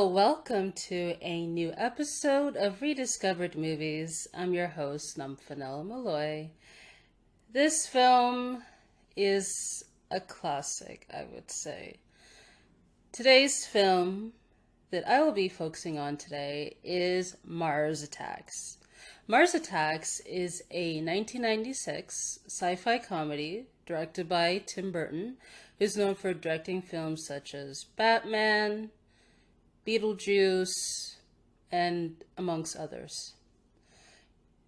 Hello, welcome to a new episode of Rediscovered Movies. I'm your host, Nomfanelo. This film is a classic, I would say. Today's film that I will be focusing on today is Mars Attacks. Mars Attacks is a 1996 sci-fi comedy directed by Tim Burton, who's known for directing films such as Batman, Beetlejuice, and amongst others.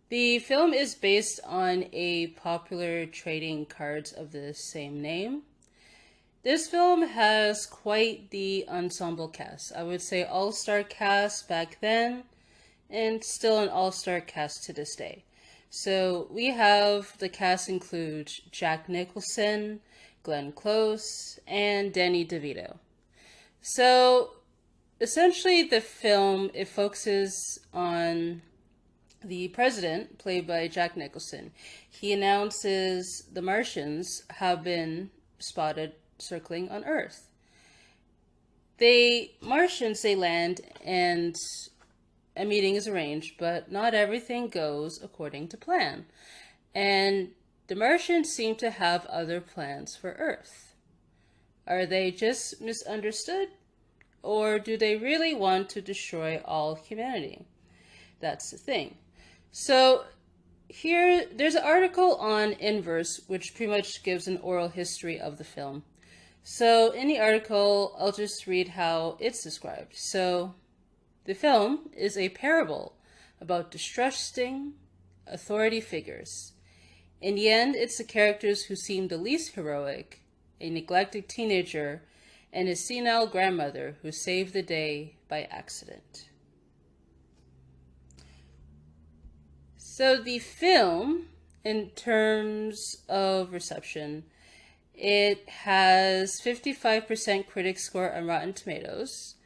The film is based on a popular trading cards of the same name. This film has quite the ensemble cast. I would say all-star cast back then, and still an all-star cast to this day. So we have the cast include Jack Nicholson, Glenn Close, and Danny DeVito. So essentially the film, it focuses on the president, played by Jack Nicholson. He announces the Martians have been spotted circling on Earth. Martians land and a meeting is arranged, but not everything goes according to plan. And the Martians seem to have other plans for Earth. Are they just misunderstood? Or do they really want to destroy all humanity? That's the thing. So here, there's an article on Inverse, which pretty much gives an oral history of the film. So in the article, I'll just read how it's described. So the film is a parable about distrusting authority figures. In the end, it's the characters who seem the least heroic, a neglected teenager, and his senile grandmother who saved the day by accident. So the film, in terms of reception, it has 55% critic score on Rotten Tomatoes.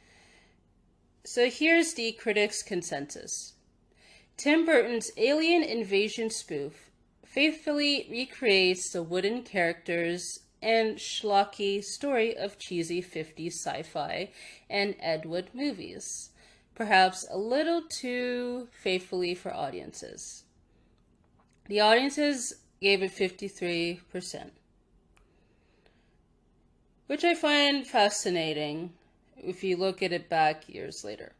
So here's the critics' consensus. Tim Burton's alien invasion spoof faithfully recreates the wooden characters and schlocky story of cheesy 50s sci-fi and Ed Wood movies, perhaps a little too faithfully for audiences. The audiences gave it 53%, which I find fascinating if you look at it back years later.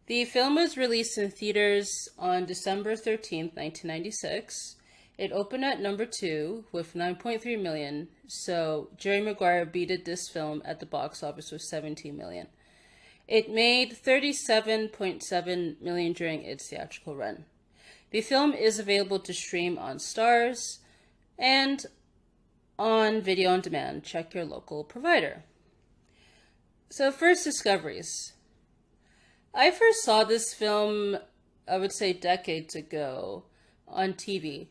The film was released in theaters on December 13th, 1996. It opened at number 2 with 9.3 million, so Jerry Maguire beated this film at the box office with 17 million. It made 37.7 million during its theatrical run. The film is available to stream on Stars and on video on demand. Check your local provider. So first discoveries. I first saw this film, I would say decades ago, on TV.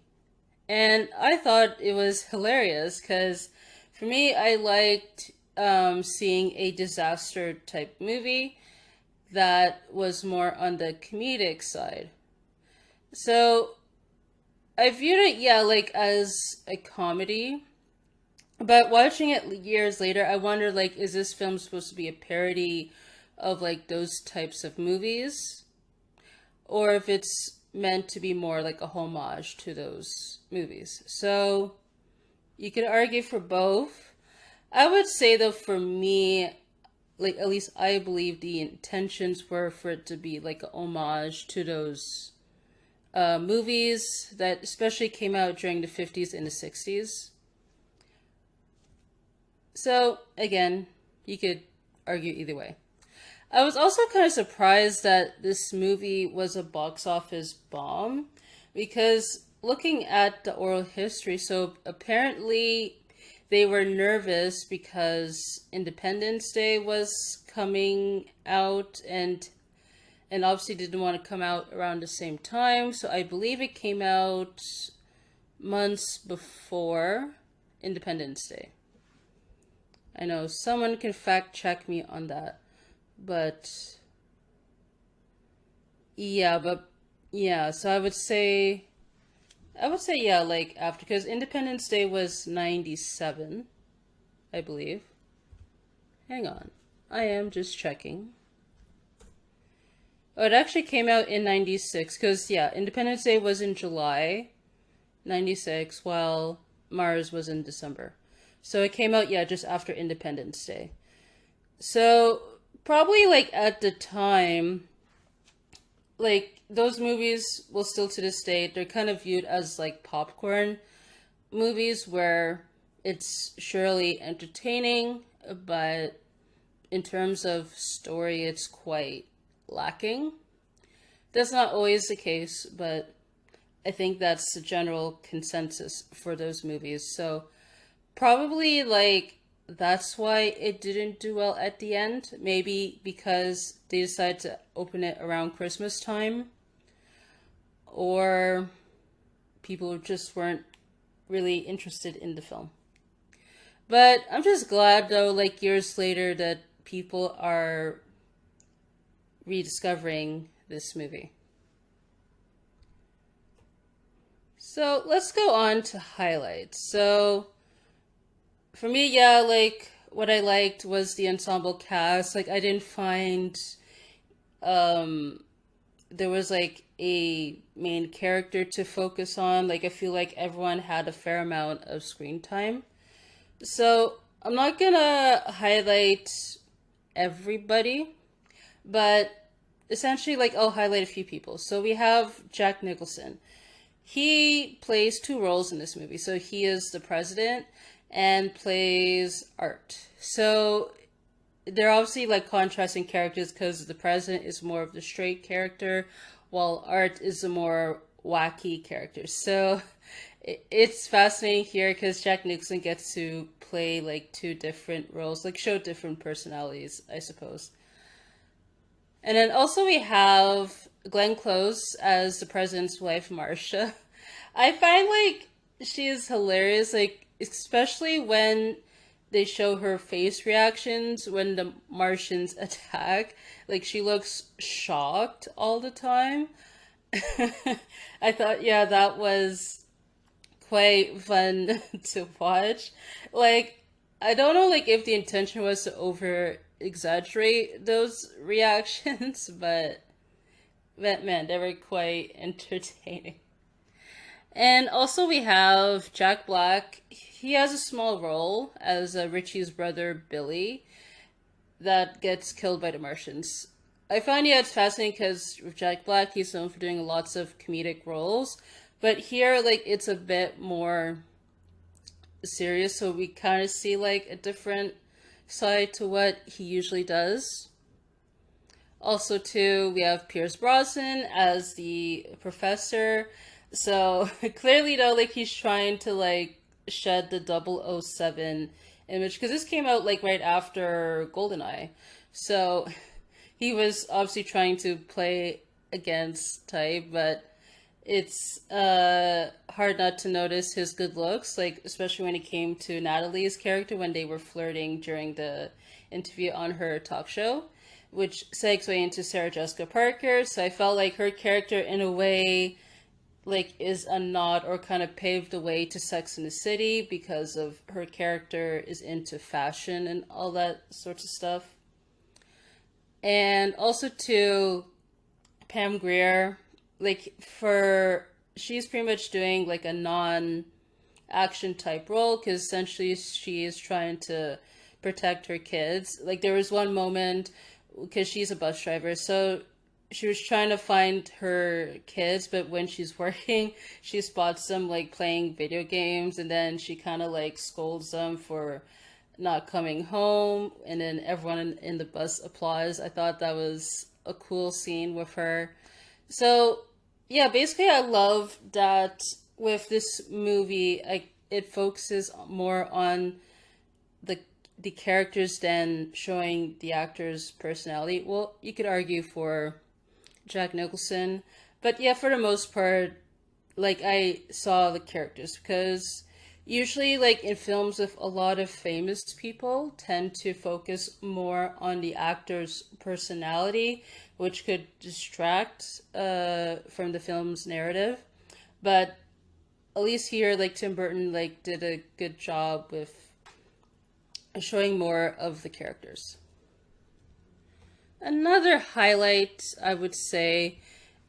And I thought it was hilarious because for me, I liked seeing a disaster type movie that was more on the comedic side. So I viewed it, as a comedy. But watching it years later, I wondered, is this film supposed to be a parody of, those types of movies? Or if it's meant to be more like a homage to those movies. So you could argue for both. I would say though, for me, at least I believe the intentions were for it to be like a homage to those movies that especially came out during the 50s and the 60s. So again, you could argue either way. I was also kind of surprised that this movie was a box office bomb because looking at the oral history, so apparently they were nervous because Independence Day was coming out and obviously didn't want to come out around the same time. So I believe it came out months before Independence Day. I know someone can fact check me on that. But yeah, so I would say after, because Independence Day was 97, I believe. Hang on, I am just checking. Oh, it actually came out in 96, because, yeah, Independence Day was in July 96, while Mars was in December. So it came out, yeah, just after Independence Day. So probably like at the time, like those movies will still to this day, they're kind of viewed as like popcorn movies where it's surely entertaining, but in terms of story, it's quite lacking. That's not always the case, but I think that's the general consensus for those movies. So probably like that's why it didn't do well at the end. Maybe because they decided to open it around Christmas time, or people just weren't really interested in the film. But I'm just glad though, like years later, that people are rediscovering this movie. So let's go on to highlights. So for me, yeah, like what I liked was the ensemble cast. Like I didn't find um there was like a main character to focus on. Like I feel like everyone had a fair amount of screen time. So I'm not gonna highlight everybody, but essentially like I'll highlight a few people. So we have Jack Nicholson. He plays two roles in this movie. So he is the president and plays Art. So they're obviously like contrasting characters because the president is more of the straight character, while Art is a more wacky character. So it's fascinating here because Jack Nicholson gets to play like two different roles, like show different personalities, I suppose. And then also we have Glenn Close as the president's wife, Marcia. I find like she is hilarious, like especially when they show her face reactions when the Martians attack. Like she looks shocked all the time. I thought, yeah, that was quite fun to watch. Like, I don't know, like if the intention was to over exaggerate those reactions, but man, they were quite entertaining. And also we have Jack Black. He has a small role as Richie's brother Billy that gets killed by the Martians. I find, yeah, it's fascinating because with Jack Black, he's known for doing lots of comedic roles, but here like it's a bit more serious, so we kind of see like a different side to what he usually does. Also, too, we have Pierce Brosnan as the professor. So clearly, though, like he's trying to like shed the 007 image because this came out like right after GoldenEye. So he was obviously trying to play against type, but it's hard not to notice his good looks, like especially when it came to Natalie's character when they were flirting during the interview on her talk show, which segues into Sarah Jessica Parker. So I felt like her character, in a way, like is a nod or kind of paved the way to Sex in the City because of her character is into fashion and all that sorts of stuff. And also to Pam Grier, like for she's pretty much doing like a non action type role because essentially she is trying to protect her kids. Like there was one moment because she's a bus driver, so she was trying to find her kids, but when she's working, she spots them like playing video games, and then she kind of like scolds them for not coming home, and then everyone in the bus applauds. I thought that was a cool scene with her. So yeah, basically I love that with this movie, it focuses more on the the characters than showing the actor's personality. Well, you could argue for Jack Nicholson, but yeah, for the most part, like I saw the characters because usually like in films with a lot of famous people tend to focus more on the actor's personality, which could distract from the film's narrative. But at least here, like Tim Burton like did a good job with showing more of the characters. Another highlight, I would say,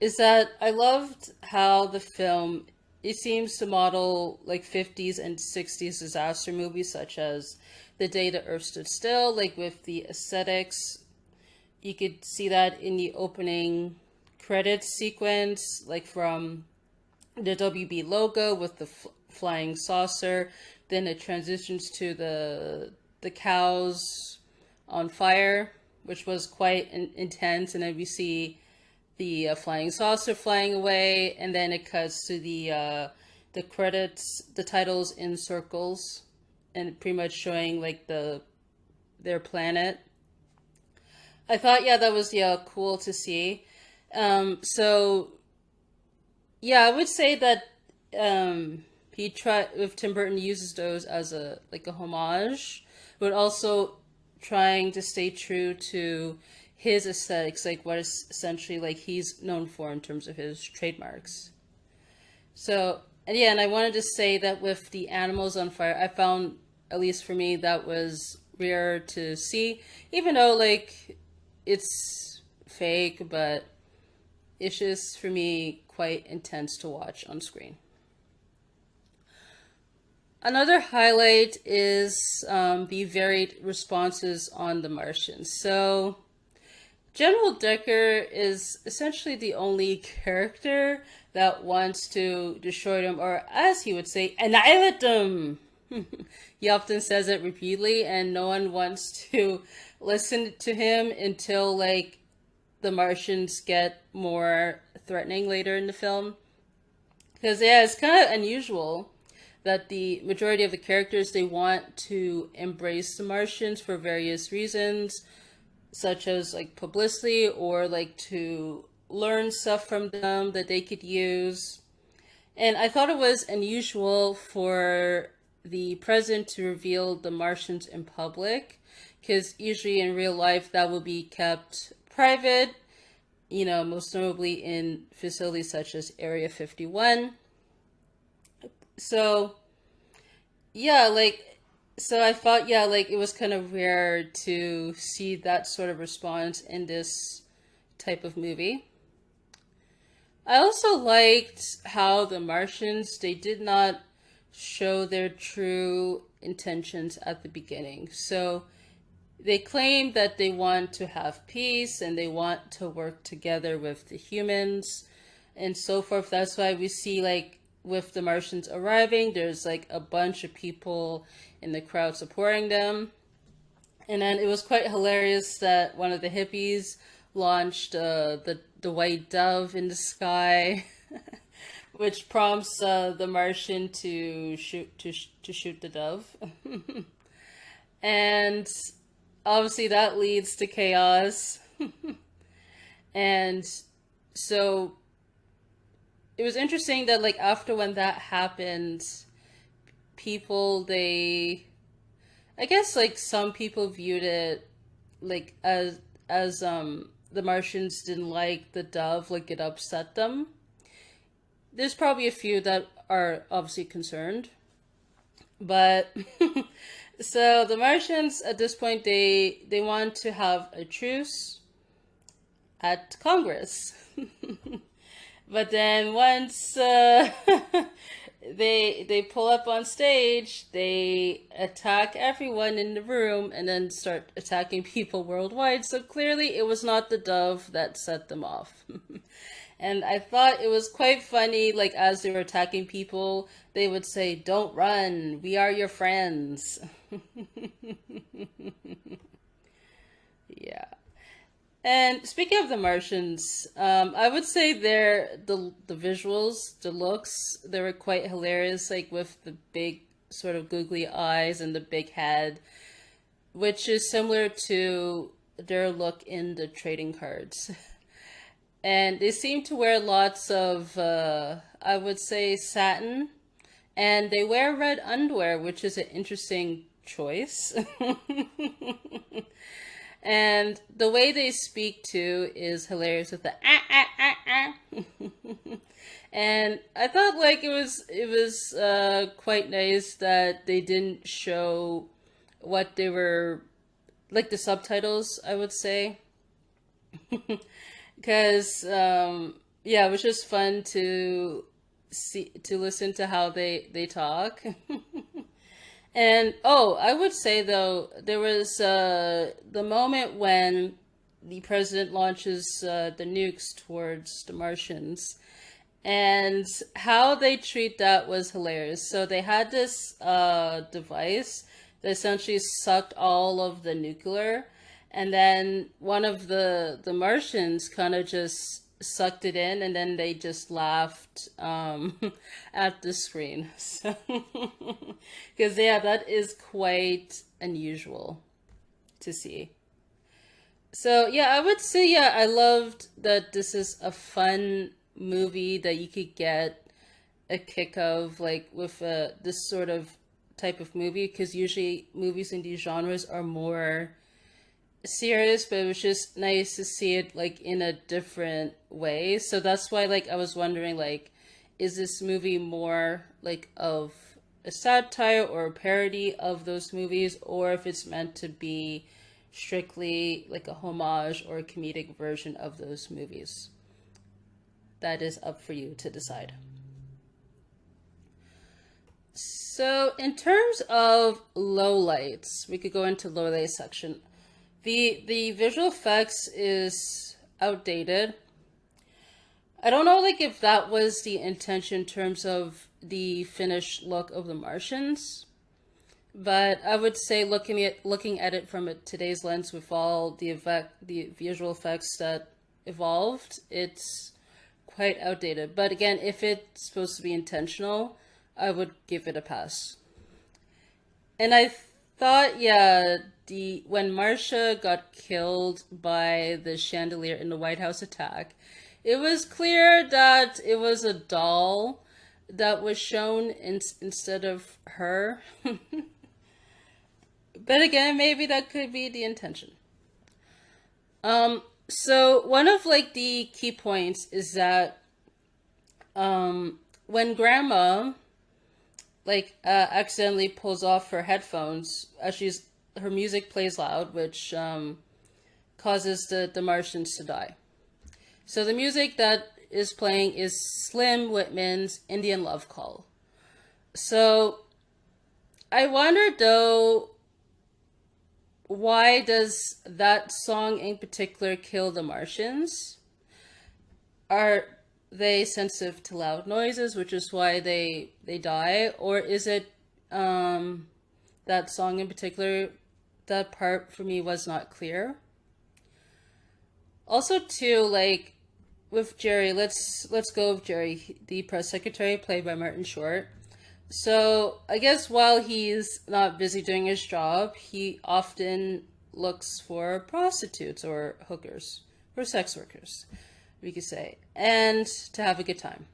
is that I loved how the film, it seems to model like 50s and 60s disaster movies such as The Day the Earth Stood Still, like with the aesthetics. You could see that in the opening credits sequence, like from the WB logo with the flying saucer. Then it transitions to the cows on fire, which was quite intense. And then we see the flying saucer flying away, and then it cuts to the credits, the titles in circles, and pretty much showing like their planet. I thought, yeah, that was cool to see. So yeah, I would say that he tried if Tim Burton uses those as a like a homage, but also trying to stay true to his aesthetics, like what is essentially like he's known for in terms of his trademarks. So, and yeah, and I wanted to say that with the animals on fire, I found, at least for me, that was rare to see, even though like it's fake, but it's just for me quite intense to watch on screen. Another highlight is the varied responses on The Martian. So, General Decker is essentially the only character that wants to destroy them, or as he would say, annihilate them. He often says it repeatedly, and no one wants to listen to him until like the Martians get more threatening later in the film. Because yeah, it's kind of unusual that the majority of the characters, they want to embrace the Martians for various reasons, such as like publicity or like to learn stuff from them that they could use. And I thought it was unusual for the president to reveal the Martians in public, because usually in real life that will be kept private, you know, most notably in facilities such as Area 51. So yeah, like, so I thought, yeah, like it was kind of rare to see that sort of response in this type of movie. I also liked how the Martians, they did not show their true intentions at the beginning. So they claim that they want to have peace and they want to work together with the humans and so forth. That's why we see like with the Martians arriving, there's like a bunch of people in the crowd supporting them. And then it was quite hilarious that one of the hippies launched the white dove in the sky, which prompts the Martian to shoot the dove. And obviously that leads to chaos. And so it was interesting that like after when that happened, people, they, I guess like some people viewed it like as the Martians didn't like the dove, like it upset them. There's probably a few that are obviously concerned, but so the Martians at this point, they want to have a truce at Congress. But then once they pull up on stage, they attack everyone in the room and then start attacking people worldwide. So clearly it was not the dove that set them off. And I thought it was quite funny, like as they were attacking people, they would say, "Don't run, we are your friends." Yeah. And speaking of the Martians, I would say the visuals, the looks, they were quite hilarious, like with the big sort of googly eyes and the big head, which is similar to their look in the trading cards. And they seem to wear lots of, I would say, satin, and they wear red underwear, which is an interesting choice. And the way they speak too is hilarious with the ah ah ah ah. And I thought like it was quite nice that they didn't show what they were, like the subtitles, I would say. Because yeah, it was just fun to listen to how they talk. And oh, I would say though, there was the moment when the president launches the nukes towards the Martians, and how they treat that was hilarious. So they had this device that essentially sucked all of the nuclear, and then one of the Martians kind of just sucked it in, and then they just laughed at the screen. So, because yeah, that is quite unusual to see. So yeah, I would say yeah, I loved that this is a fun movie that you could get a kick of, like with this sort of type of movie, because usually movies in these genres are more serious, but it was just nice to see it like in a different way. So that's why like I was wondering like, is this movie more like of a satire or a parody of those movies, or if it's meant to be strictly like a homage or a comedic version of those movies. That is up for you to decide. So in terms of lowlights, we could go into lowlights section. The visual effects is outdated. I don't know like if that was the intention in terms of the finished look of the Martians, but I would say looking at it from today's lens with all the visual effects that evolved, it's quite outdated. But again, if it's supposed to be intentional, I would give it a pass. And I thought, yeah, the when Marcia got killed by the chandelier in the White House attack, it was clear that it was a doll that was shown instead of her. But again, maybe that could be the intention. So one of like the key points is that when Grandma like accidentally pulls off her headphones as her music plays loud, which causes the Martians to die. So the music that is playing is Slim Whitman's Indian Love Call. So I wonder though, why does that song in particular kill the Martians? Are they sensitive to loud noises, which is why they die? Or is it that song in particular? That part for me was not clear. Also too, like with Jerry, let's go with Jerry, the press secretary played by Martin Short. So I guess while he's not busy doing his job, he often looks for prostitutes or hookers or sex workers, we could say, and to have a good time.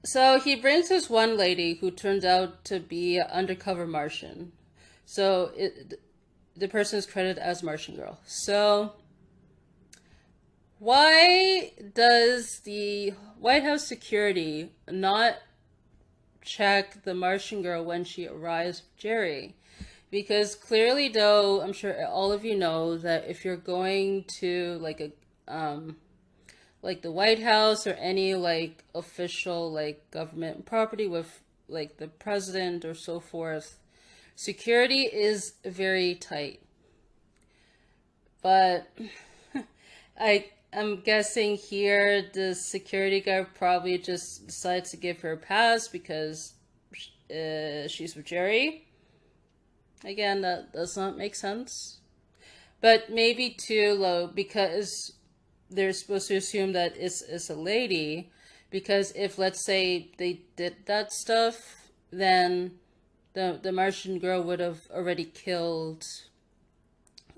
So he brings this one lady who turns out to be an undercover Martian. So the person is credited as Martian Girl. So why does the White House security not check the Martian Girl when she arrives with Jerry? Because clearly though, I'm sure all of you know that if you're going to like a like the White House or any like official like government property with like the president or so forth, security is very tight. But I'm guessing here the security guard probably just decides to give her a pass because she's with Jerry. Again, that does not make sense. But maybe too low because they're supposed to assume that it's a lady. Because if, let's say, they did that stuff, then the Martian Girl would have already killed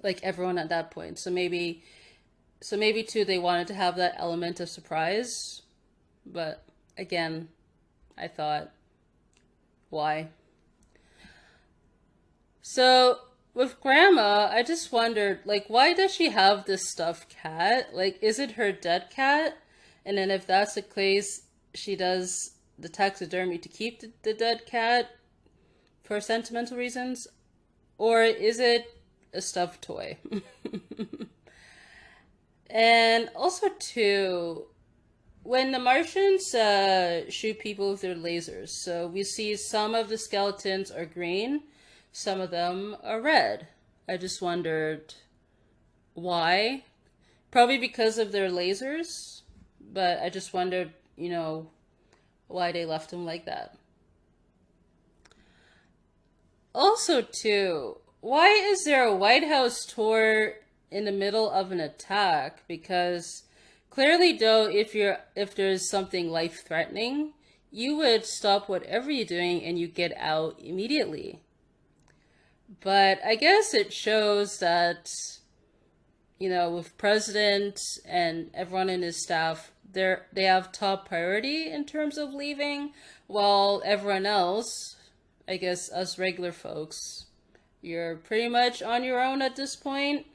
like everyone at that point. So maybe too they wanted to have that element of surprise. But again, I thought, why? So with Grandma, I just wondered, like, why does she have this stuffed cat? Like, is it her dead cat? And then if that's the case, she does the taxidermy to keep the dead cat for sentimental reasons? Or is it a stuffed toy? And also, too, when the Martians shoot people with their lasers, so we see some of the skeletons are green, some of them are red. I just wondered why. Probably because of their lasers, but I just wondered, why they left them like that. Also, too, why is there a White House tour in the middle of an attack? Because clearly, though, if there's something life threatening, you would stop whatever you're doing and you get out immediately. But I guess it shows that, with president and everyone in his staff, they have top priority in terms of leaving, while everyone else, I guess us regular folks, you're pretty much on your own at this point.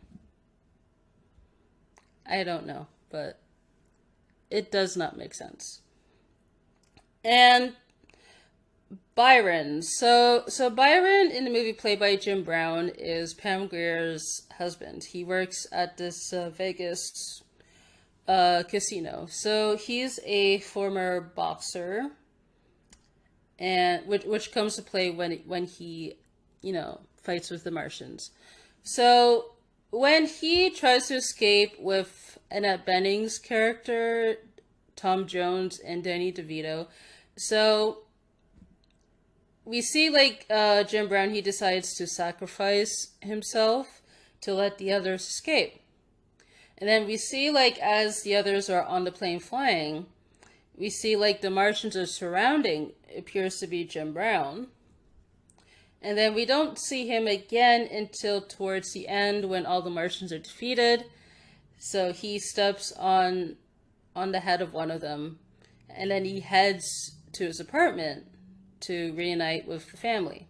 I don't know, but it does not make sense. And Byron. So Byron in the movie played by Jim Brown is Pam Grier's husband. He works at this Vegas casino. So he's a former boxer, and which comes to play when he, fights with the Martians. So when he tries to escape with Annette Bening's character, Tom Jones, and Danny DeVito, so we see Jim Brown, he decides to sacrifice himself to let the others escape. And then we see as the others are on the plane flying, we see the Martians are surrounding, appears to be Jim Brown. And then we don't see him again until towards the end when all the Martians are defeated. So he steps on the head of one of them, and then he heads to his apartment to reunite with the family.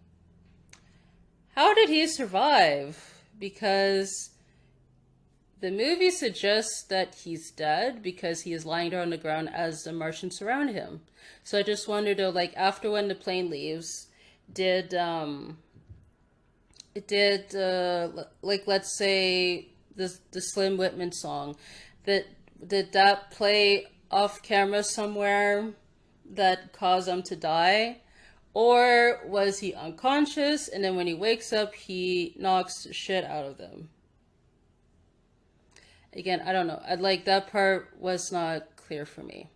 How did he survive? Because the movie suggests that he's dead because he is lying there on the ground as the Martians surround him. So I just wondered though, after when the plane leaves, let's say the Slim Whitman song, did that play off camera somewhere that caused him to die? Or was he unconscious and then when he wakes up, he knocks shit out of them? Again, I don't know. That part was not clear for me.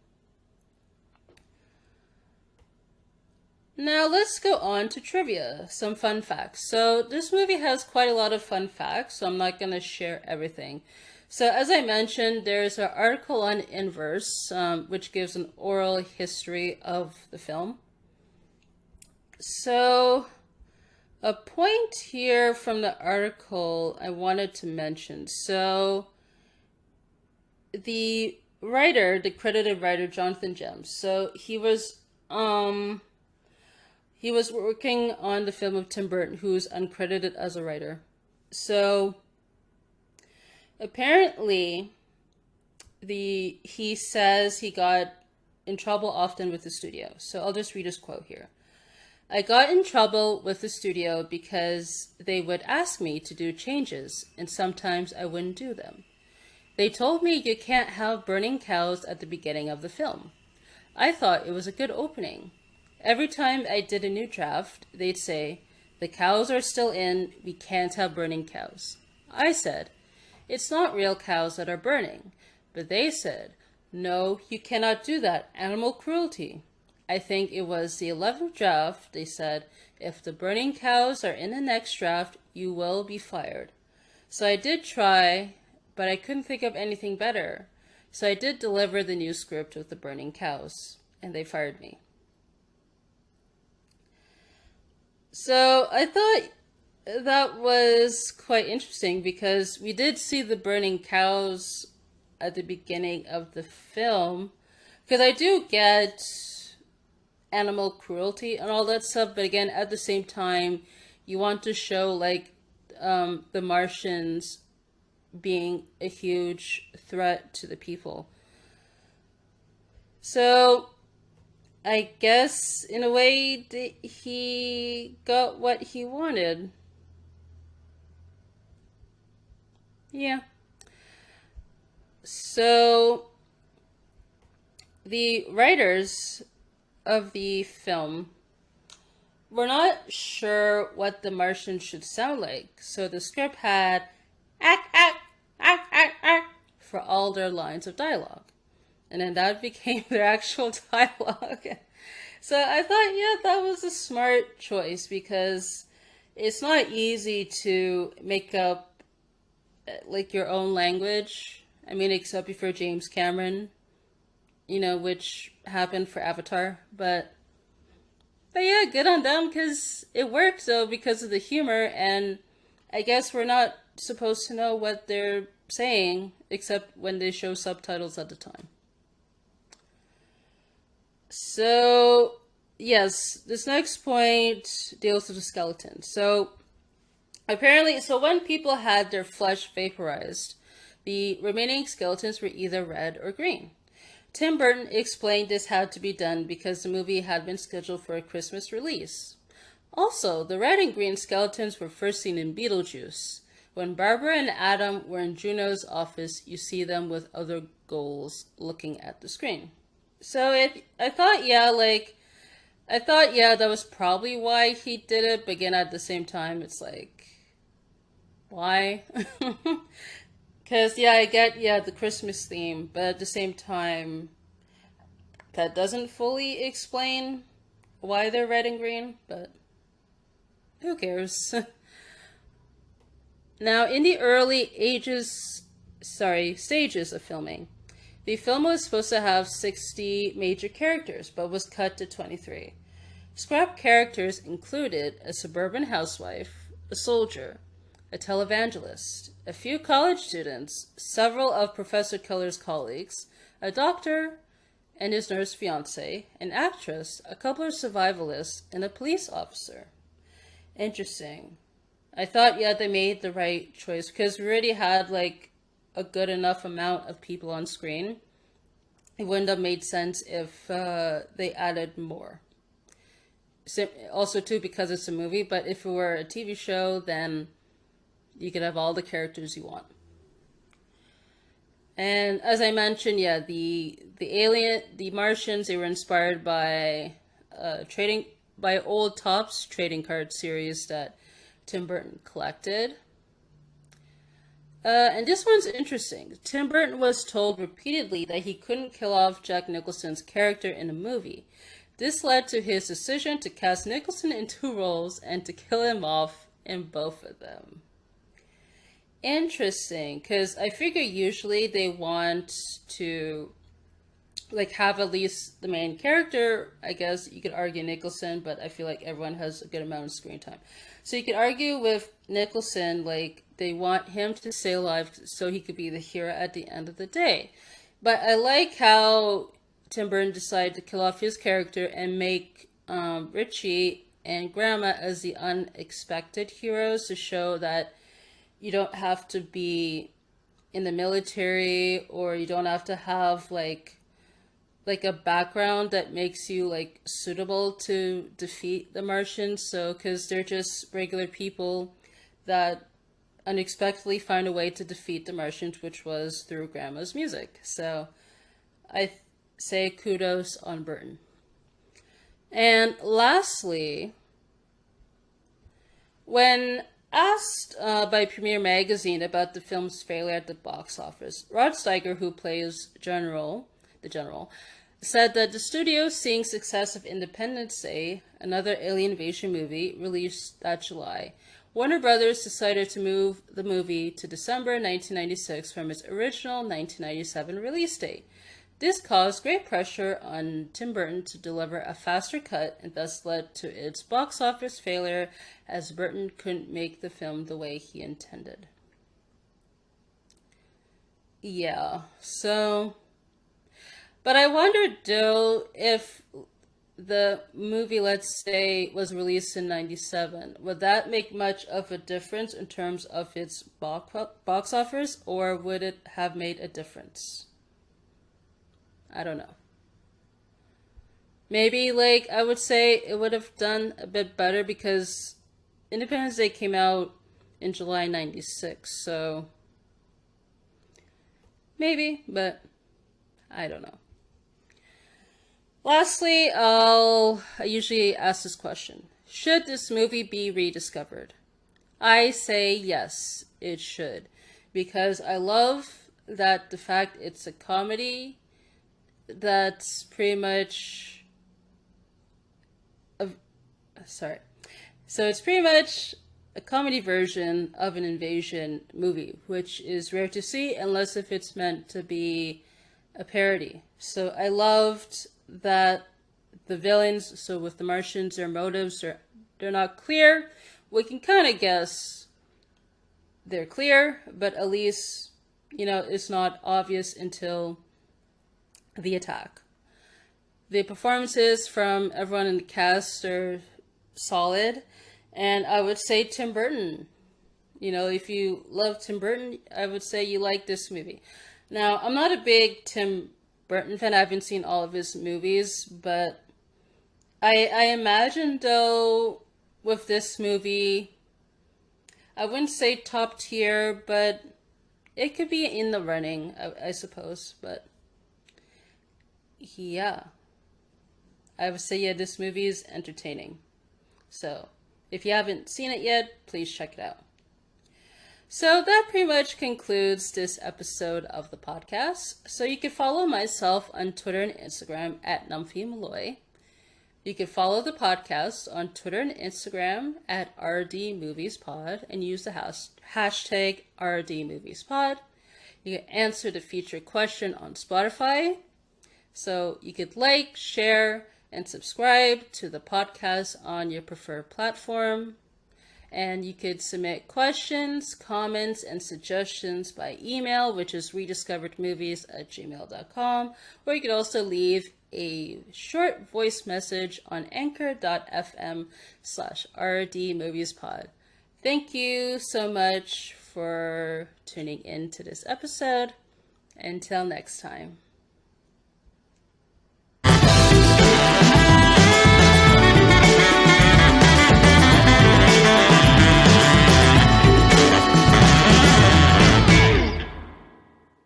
Now let's go on to trivia, some fun facts. So this movie has quite a lot of fun facts, so I'm not going to share everything. So as I mentioned, there's an article on Inverse, which gives an oral history of the film. So a point here from the article I wanted to mention. So the credited writer, Jonathan Gems, so he was working on the film of Tim Burton, who's uncredited as a writer. So apparently he says he got in trouble often with the studio. So I'll just read his quote here. I got in trouble with the studio because they would ask me to do changes, and sometimes I wouldn't do them. They told me you can't have burning cows at the beginning of the film. I thought it was a good opening. Every time I did a new draft, they'd say, the cows are still in, we can't have burning cows. I said, it's not real cows that are burning. But they said, no, you cannot do that, animal cruelty. I think it was the 11th draft, they said, if the burning cows are in the next draft, you will be fired. So I did try, but I couldn't think of anything better. So I did deliver the new script with the burning cows, and they fired me. So I thought that was quite interesting because we did see the burning cows at the beginning of the film. Because I do get animal cruelty and all that stuff, but again, at the same time, you want to show the Martians being a huge threat to the people. So I guess in a way he got what he wanted. Yeah. So the writers of the film were not sure what the Martians should sound like, so the script had ack, ack, ack, ack, ack for all their lines of dialogue. And then that became their actual dialogue. So I thought, yeah, that was a smart choice because it's not easy to make up like your own language. I mean, except for James Cameron, which happened for Avatar. But yeah, good on them because it worked though because of the humor, and I guess we're not supposed to know what they're saying except when they show subtitles at the time. So, yes, this next point deals with the skeleton. So, apparently, when people had their flesh vaporized, the remaining skeletons were either red or green. Tim Burton explained this had to be done because the movie had been scheduled for a Christmas release. Also, the red and green skeletons were first seen in Beetlejuice. When Barbara and Adam were in Juno's office, you see them with other ghouls looking at the screen. So I thought, yeah, that was probably why he did it, but again, at the same time, it's like, why? Because, yeah, I get, the Christmas theme, but at the same time, that doesn't fully explain why they're red and green, but who cares? Now, in the early stages of filming, the film was supposed to have 60 major characters, but was cut to 23. Scrap characters included a suburban housewife, a soldier, a televangelist, a few college students, several of Professor Keller's colleagues, a doctor and his nurse fiancée, an actress, a couple of survivalists, and a police officer. Interesting. I thought, yeah, they made the right choice because we already had like a good enough amount of people on screen. It wouldn't have made sense if they added more. Also, too, because it's a movie, but if it were a TV show, then you could have all the characters you want. And as I mentioned, yeah, the Martians, they were inspired by Old Topps trading card series that Tim Burton collected. And this one's interesting. Tim Burton was told repeatedly that he couldn't kill off Jack Nicholson's character in a movie. This led to his decision to cast Nicholson in 2 roles and to kill him off in both of them. Interesting, because I figure usually they want to like have at least the main character. I guess you could argue Nicholson, but I feel like everyone has a good amount of screen time. So you could argue with Nicholson, like they want him to stay alive so he could be the hero at the end of the day. But I like how Tim Burton decided to kill off his character and make Richie and Grandma as the unexpected heroes to show that you don't have to be in the military or you don't have to have like a background that makes you like suitable to defeat the Martians. So because they're just regular people that unexpectedly find a way to defeat the Martians, which was through Grandma's music. So I say kudos on Burton. And lastly, when asked by Premiere Magazine about the film's failure at the box office, Rod Steiger, who plays the General, said that the studio, seeing success of Independence Day, another alien invasion movie released that July, Warner Brothers decided to move the movie to December 1996 from its original 1997 release date. This caused great pressure on Tim Burton to deliver a faster cut and thus led to its box office failure as Burton couldn't make the film the way he intended. Yeah, so... But I wonder, though, if the movie, let's say, was released in 97, would that make much of a difference in terms of its box office, or would it have made a difference? I don't know. Maybe, like, I would say it would have done a bit better because Independence Day came out in July 96, so... Maybe, but I don't know. Lastly, I usually ask this question. Should this movie be rediscovered? I say yes, it should. Because I love that the fact it's a comedy that's pretty much a, sorry. So it's pretty much a comedy version of an invasion movie, which is rare to see unless if it's meant to be a parody. So I loved that the villains, so with the Martians, their motives they're not clear. We can kind of guess they're clear, but at least, it's not obvious until the attack. The performances from everyone in the cast are solid, and I would say Tim Burton. If you love Tim Burton, I would say you like this movie. Now, I'm not a big Tim Burton fan. I haven't seen all of his movies, but I imagine, though, with this movie, I wouldn't say top tier, but it could be in the running, I suppose. But yeah, I would say, yeah, this movie is entertaining. So if you haven't seen it yet, please check it out. So that pretty much concludes this episode of the podcast. So you can follow myself on Twitter and Instagram at Nomfanelo. You can follow the podcast on Twitter and Instagram at RDMoviesPod and use the hashtag RDMoviesPod. You can answer the featured question on Spotify. So you could like, share, and subscribe to the podcast on your preferred platform. And you could submit questions, comments, and suggestions by email, which is rediscoveredmovies@gmail.com. Or you could also leave a short voice message on anchor.fm/rdmoviespod. Thank you so much for tuning in to this episode. Until next time.